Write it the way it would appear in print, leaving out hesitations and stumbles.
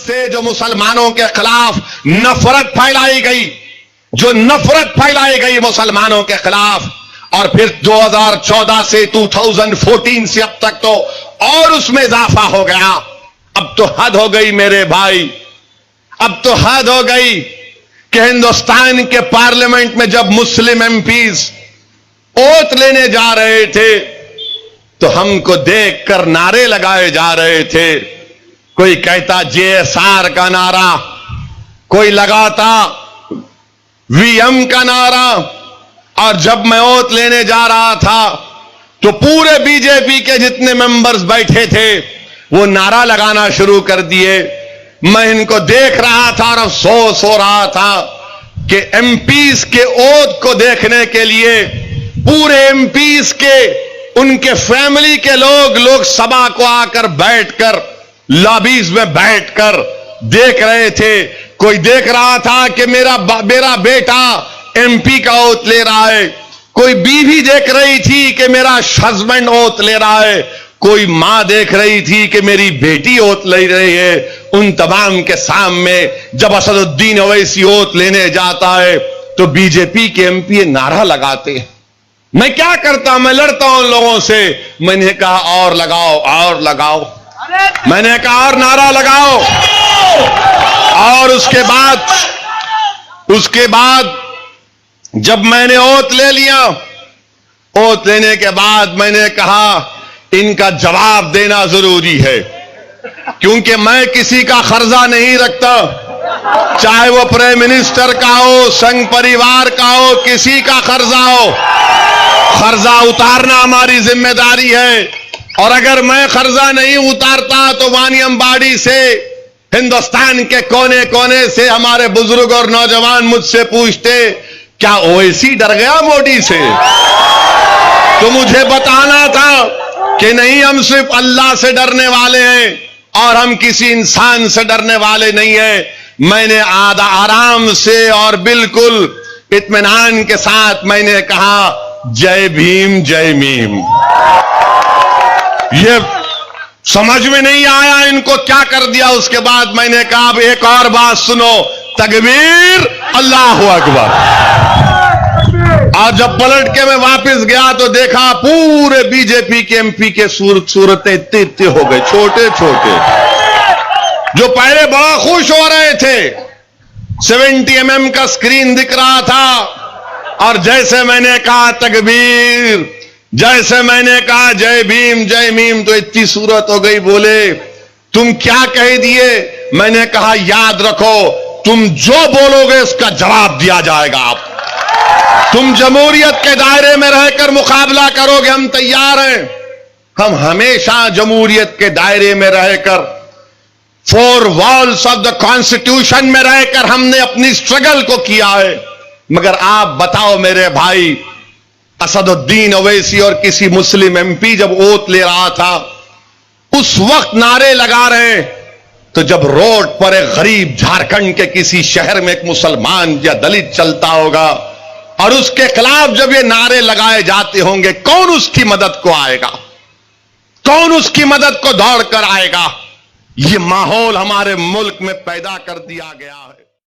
سے جو مسلمانوں کے خلاف نفرت پھیلائی گئی، جو نفرت پھیلائی گئی مسلمانوں کے خلاف، اور پھر 2014 سے 2014 سے اب تک تو اور اس میں اضافہ ہو گیا۔ اب تو حد ہو گئی میرے بھائی، اب تو حد ہو گئی کہ ہندوستان کے پارلیمنٹ میں جب مسلم ایم پیز اوت لینے جا رہے تھے تو ہم کو دیکھ کر نعرے لگائے جا رہے تھے۔ کوئی کہتا JSR کا نعرہ، کوئی لگاتا VM کا نعرہ، اور جب میں اوت لینے جا رہا تھا تو پورے BJP کے جتنے ممبرز بیٹھے تھے وہ نعرہ لگانا شروع کر دیے۔ میں ان کو دیکھ رہا تھا اور افسوس ہو رہا تھا کہ ایم پیز کے اوت کو دیکھنے کے لیے پورے ایم پیز کے ان کے فیملی کے لوگ سبا کو آ کر بیٹھ کر لابیز میں بیٹھ کر دیکھ رہے تھے۔ کوئی دیکھ رہا تھا کہ میرا بیٹا ایم پی کا اوت لے رہا ہے، کوئی بیوی دیکھ رہی تھی کہ میرا ہسبینڈ اوت لے رہا ہے، کوئی ماں دیکھ رہی تھی کہ میری بیٹی اوت لے رہی ہے۔ ان تمام کے سامنے جب اسد الدین اویسی اوت لینے جاتا ہے تو BJP کے ایم پی نعرہ لگاتے ہیں۔ میں کیا کرتا، میں لڑتا ہوں ان لوگوں سے۔ میں نے کہا اور لگاؤ، اور لگاؤ، میں نے کہا اور نعرہ لگاؤ۔ اور اس کے بعد جب میں نے اوت لے لیا، اوت لینے کے بعد میں نے کہا ان کا جواب دینا ضروری ہے، کیونکہ میں کسی کا قرضہ نہیں رکھتا، چاہے وہ پرائم منسٹر کا ہو، سنگھ پریوار کا ہو، کسی کا قرضہ ہو۔ قرضہ اتارنا ہماری ذمہ داری ہے، اور اگر میں قرضہ نہیں اتارتا تو وانی امباڑی سے، ہندوستان کے کونے کونے سے ہمارے بزرگ اور نوجوان مجھ سے پوچھتے کیا اویسی ڈر گیا مودی سے؟ تو مجھے بتانا تھا کہ نہیں، ہم صرف اللہ سے ڈرنے والے ہیں اور ہم کسی انسان سے ڈرنے والے نہیں ہیں۔ میں نے آرام سے اور بالکل اطمینان کے ساتھ میں نے کہا جے بھیم جے میم۔ یہ سمجھ میں نہیں آیا ان کو کیا کر دیا۔ اس کے بعد میں نے کہا اب ایک اور بات سنو، تکبیر، اللہ اکبر۔ آج جب پلٹ کے میں واپس گیا تو دیکھا پورے BJP کے ایم پی کے صورتیں اتنے ہو گئے، چھوٹے چھوٹے، جو پہلے بڑا خوش ہو رہے تھے۔ 70 mm کا سکرین دکھ رہا تھا، اور جیسے میں نے کہا تکبیر، جیسے میں نے کہا جے بھیم جے میم، تو اتنی صورت ہو گئی۔ بولے تم کیا کہہ دیے؟ میں نے کہا یاد رکھو، تم جو بولو گے اس کا جواب دیا جائے گا۔ تم جمہوریت کے دائرے میں رہ کر مقابلہ کرو گے، ہم تیار ہیں۔ ہم ہمیشہ جمہوریت کے دائرے میں رہ کر، four walls of the constitution میں رہ کر ہم نے اپنی سٹرگل کو کیا ہے۔ مگر آپ بتاؤ میرے بھائی، اسد الدین اویسی اور کسی مسلم ایم پی جب اوت لے رہا تھا اس وقت نعرے لگا رہے، تو جب روڈ پر ایک غریب جھارکھنڈ کے کسی شہر میں ایک مسلمان یا دلت چلتا ہوگا اور اس کے خلاف جب یہ نعرے لگائے جاتے ہوں گے، کون اس کی مدد کو آئے گا؟ کون اس کی مدد کو دوڑ کر آئے گا؟ یہ ماحول ہمارے ملک میں پیدا کر دیا گیا ہے۔